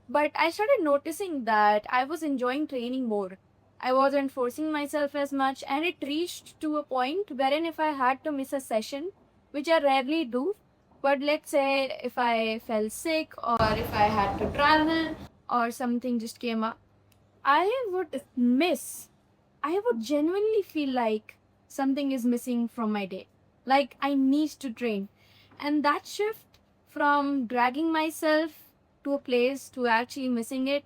But I started noticing that I was enjoying training more. I wasn't forcing myself as much, and it reached to a point wherein if I had to miss a session, which I rarely do, but let's say if I fell sick or if I had to travel or something just came up, I would miss. I would genuinely feel like something is missing from my day. Like I need to train. And that shift from dragging myself to a place to actually missing it,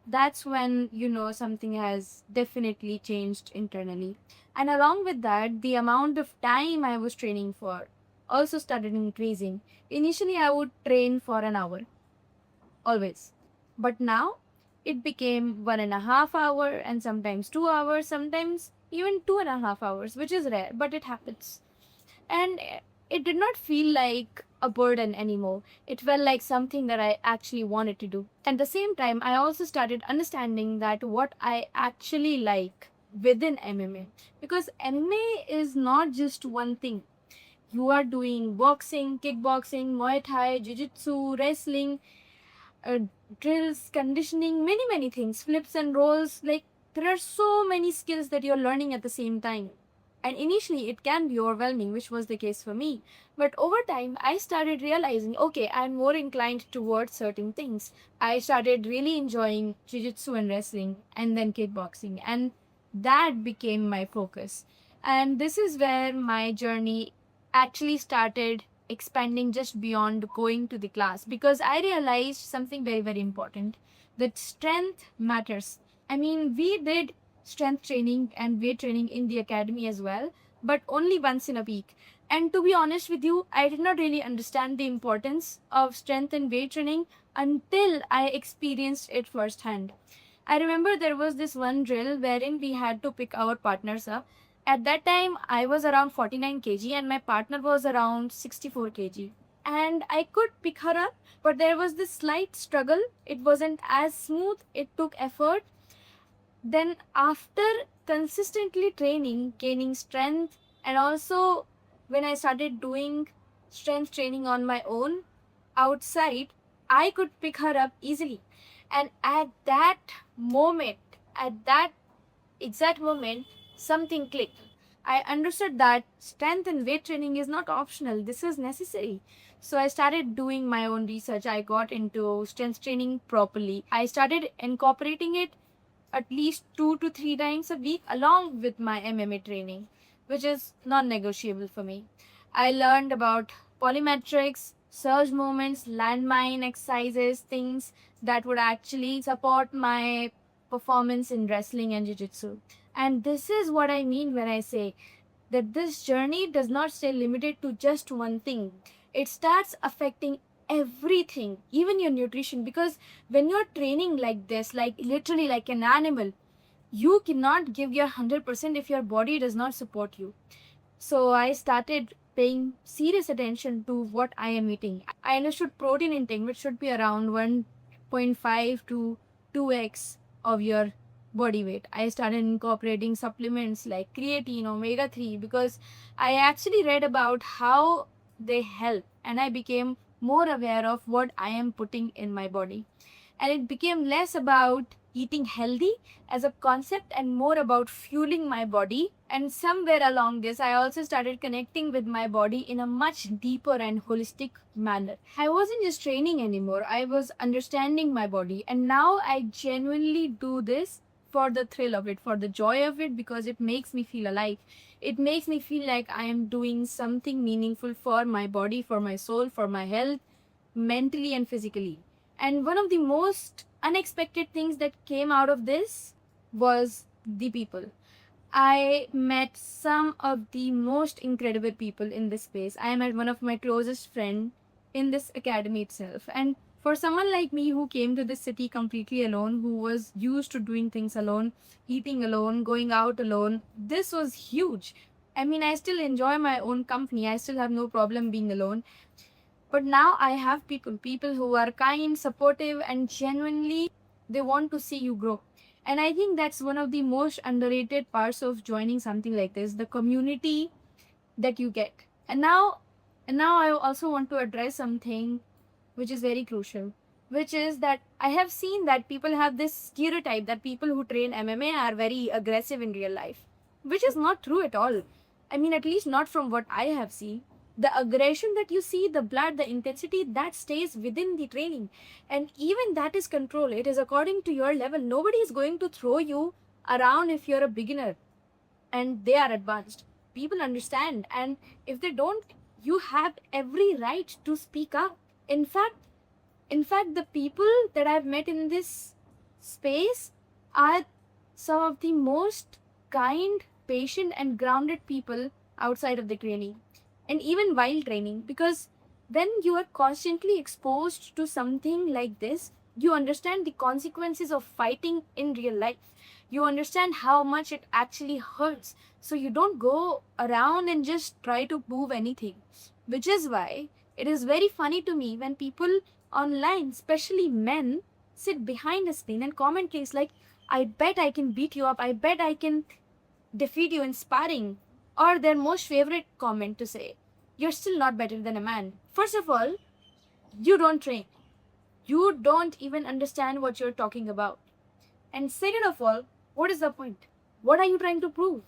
that's when you know something has definitely changed internally. And along with that, the amount of time I was training for also started increasing. Initially, I would train for an hour always. But now it became 1.5 hour and sometimes 2 hours, sometimes even 2.5 hours, which is rare, but it happens. And it did not feel like a burden anymore. It felt like something that I actually wanted to do. At the same time, I also started understanding that what I actually like within MMA. Because MMA is not just one thing. You are doing boxing, kickboxing, Muay Thai, Jiu Jitsu, wrestling, uh, drills, conditioning, many things, flips and rolls. Like there are so many skills that you're learning at the same time. And initially, it can be overwhelming, which was the case for me. But over time, I started realizing, okay, I'm more inclined towards certain things. I started really enjoying jiu-jitsu and wrestling, and then kickboxing, and that became my focus. And this is where my journey actually started expanding just beyond going to the class, because I realized something very important, that strength matters. I mean, we did strength training and weight training in the academy as well, but only once in a week. And to be honest with you, I did not really understand the importance of strength and weight training until I experienced it firsthand. I remember there was this one drill wherein we had to pick our partners up. At that time, I was around 49 kg and my partner was around 64 kg. And I could pick her up, but there was this slight struggle. It wasn't as smooth, it took effort. Then, after consistently training, gaining strength, and also when I started doing strength training on my own outside, I could pick her up easily. And at that moment, at that exact moment, something clicked. I understood that strength and weight training is not optional, this is necessary. So I started doing my own research. I got into strength training properly. I started incorporating it at least 2 to 3 times a week along with my MMA training, which is non negotiable for me. I learned about polymetrics, surge movements, landmine exercises, things that would actually support my performance in wrestling and jiu-jitsu. And this is what I mean when I say that this journey does not stay limited to just one thing. It starts affecting everything, even your nutrition. Because when you're training like this, like literally like an animal, you cannot give your 100% if your body does not support you. So I started paying serious attention to what I am eating. I understood protein intake, which should be around 1.5 to 2x of your body weight. I started incorporating supplements like creatine, omega 3, because I actually read about how they help and I became more aware of what I am putting in my body. And it became less about eating healthy as a concept and more about fueling my body. And somewhere along this, I also started connecting with my body in a much deeper and holistic manner. I wasn't just training anymore, I was understanding my body. And now I genuinely do this for the thrill of it, for the joy of it, because it makes me feel alive. It makes me feel like I am doing something meaningful for my body, for my soul, for my health, mentally and physically. And one of the most unexpected things that came out of this was the people. I met some of the most incredible people in this space. I met one of my closest friend in this academy itself. And for someone like me who came to this city completely alone, who was used to doing things alone, eating alone, going out alone, this was huge. I mean, I still enjoy my own company. I still have no problem being alone. But now I have people who are kind, supportive, and genuinely they want to see you grow. And I think that's one of the most underrated parts of joining something like this, the community that you get. And now I also want to address something which is very crucial. which is that I have seen that people have this stereotype that people who train MMA are very aggressive in real life, which is not true at all. I mean, at least not from what I have seen. The aggression that you see, the blood, the intensity, that stays within the training. And even that is control. It is according to your level. Nobody is going to throw you around if you're a beginner and they are advanced. People understand. And if they don't, you have every right to speak up. In fact, the people that I've met in this space are some of the most kind, patient, and grounded people outside of the training, and even while training. Because when you are constantly exposed to something like this, you understand the consequences of fighting in real life. You understand how much it actually hurts. So you don't go around and just try to prove anything. Which is why it is very funny to me when people online, especially men, sit behind a screen and comment things like, I bet I can beat you up, I bet I can defeat you in sparring. Or their most favorite comment to say, you're still not better than a man. First of all, you don't train. You don't even understand what you're talking about. And second of all, what is the point? What are you trying to prove?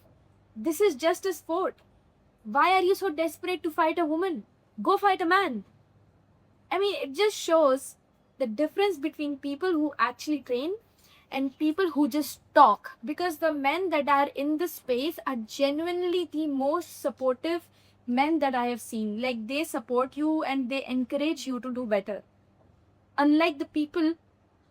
This is just a sport. Why are you so desperate to fight a woman? Go fight a man. I mean, it just shows the difference between people who actually train and people who just talk. Because the men that are in the space are genuinely the most supportive men that I have seen. Like, they support you and they encourage you to do better. Unlike the people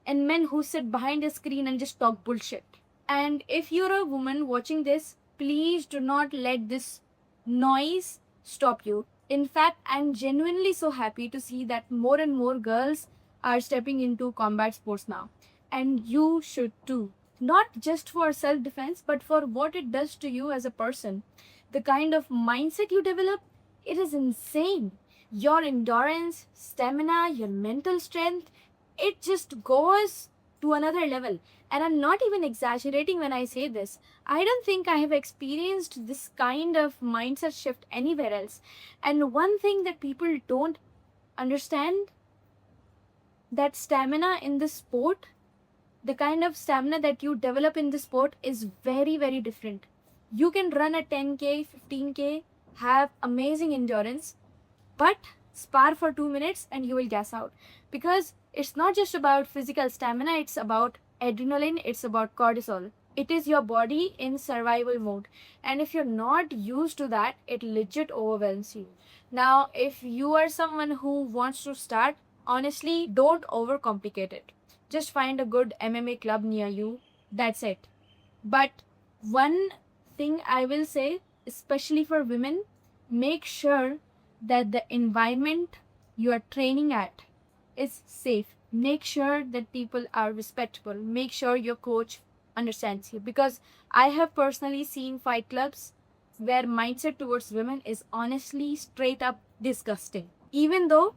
and men who sit behind a screen and just talk bullshit. And if you're a woman watching this, please do not let this noise stop you. In fact, I'm genuinely so happy to see that more and more girls are stepping into combat sports now. And you should too. Not just for self-defense, but for what it does to you as a person. The kind of mindset you develop, it is insane. Your endurance, stamina, your mental strength, it just goes to another level. And I'm not even exaggerating when I say this. I don't think I have experienced this kind of mindset shift anywhere else. And one thing that people don't understand, that stamina in the sport, the kind of stamina that you develop in the sport is very, very different. You can run a 10K, 15K, have amazing endurance, but spar for 2 minutes and you will gas out. Because it's not just about physical stamina, it's about adrenaline, it's about cortisol. It is your body in survival mode. And if you're not used to that, it legit overwhelms you. Now, if you are someone who wants to start, honestly, don't overcomplicate it. Just find a good MMA club near you. That's it. But one thing I will say, especially for women, make sure that the environment you are training at is safe. Make sure that people are respectful. Make sure your coach understands you. Because I have personally seen fight clubs where mindset towards women is honestly straight up disgusting. Even though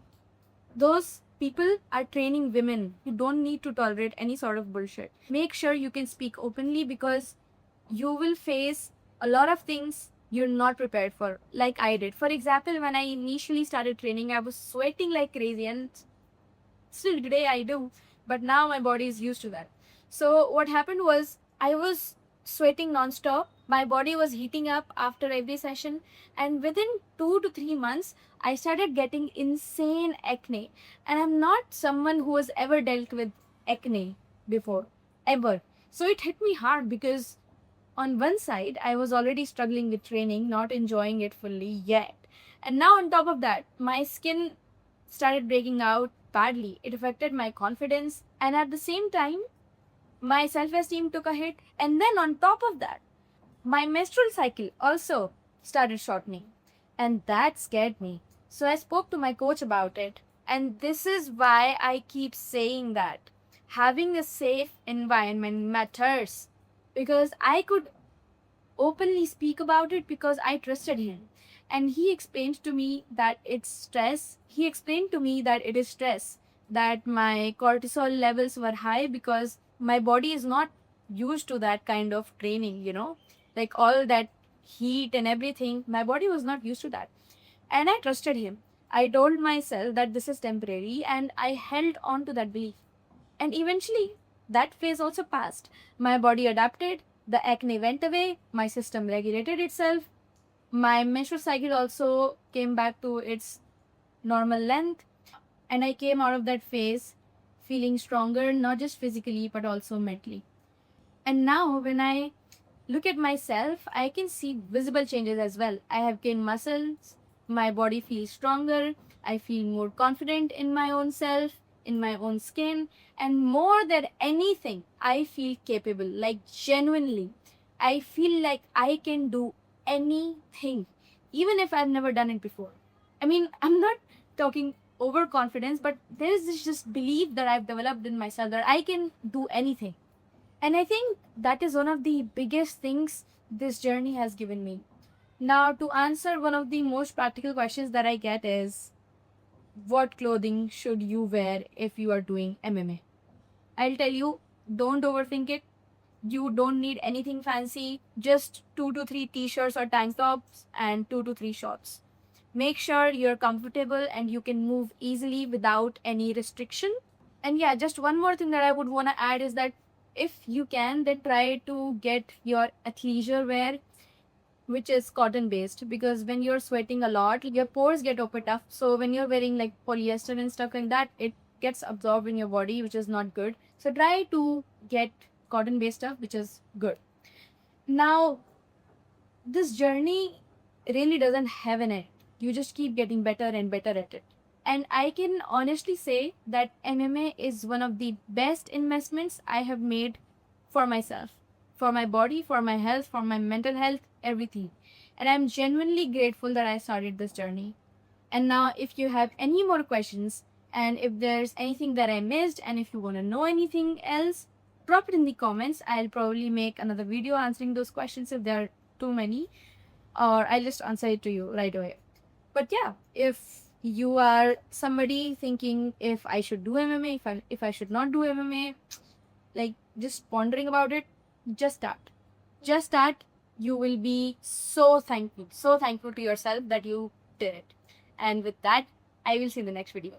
those people are training women, you don't need to tolerate any sort of bullshit. Make sure you can speak openly, because you will face a lot of things you're not prepared for, like I did. For example, when I initially started training, I was sweating like crazy, and still today I do, but now my body is used to that. So what happened was, I was sweating non-stop. My body was heating up after every session, and within 2 to 3 months I started getting insane acne. And I'm not someone who has ever dealt with acne before, ever. So it hit me hard, because on one side I was already struggling with training, not enjoying it fully yet, and now on top of that my skin started breaking out badly. It affected my confidence, and at the same time my self-esteem took a hit. And then on top of that, my menstrual cycle also started shortening, and that scared me. So I spoke to my coach about it, and this is why I keep saying that having a safe environment matters. Because I could openly speak about it because I trusted him. And he explained to me that it's stress. He explained to me that it is stress, that my cortisol levels were high because my body is not used to that kind of training, like all that heat and everything. My body was not used to that. And I trusted him. I told myself that this is temporary and I held on to that belief. And eventually, that phase also passed. My body adapted, the acne went away, my system regulated itself, my menstrual cycle also came back to its normal length, and I came out of that phase feeling stronger, not just physically but also mentally. And now, when I look at myself, I can see visible changes as well. I have gained muscles, my body feels stronger, I feel more confident in my own self, in my own skin, and more than anything, I feel capable. Like, genuinely, I feel like I can do anything, even if I've never done it before. I mean, I'm not talking overconfidence, but there is this just belief that I've developed in myself that I can do anything. And I think that is one of the biggest things this journey has given me. Now, to answer one of the most practical questions that I get is, what clothing should you wear if you are doing MMA? I'll tell you, don't overthink it. You don't need anything fancy, just 2 to 3 t-shirts or tank tops and 2 to 3 shorts. Make sure you're comfortable and you can move easily without any restriction. And yeah, just one more thing that I would want to add is that if you can, then try to get your athleisure wear, which is cotton based, because when you're sweating a lot, your pores get opened up. So when you're wearing like polyester and stuff like that, it gets absorbed in your body, which is not good. So try to get cotton based stuff, which is good. Now, this journey really doesn't have an end. You just keep getting better and better at it. And I can honestly say that MMA is one of the best investments I have made for myself, for my body, for my health, for my mental health, everything. And I'm genuinely grateful that I started this journey. And now, if you have any more questions, and if there's anything that I missed, and if you want to know anything else, drop it in the comments. I'll probably make another video answering those questions if there are too many, or I'll just answer it to you right away. But yeah, if you are somebody thinking if I should do MMA, if I should not do MMA, like just pondering about it, just start. Just start. You will be so thankful to yourself that you did it. And with that, I will see you in the next video.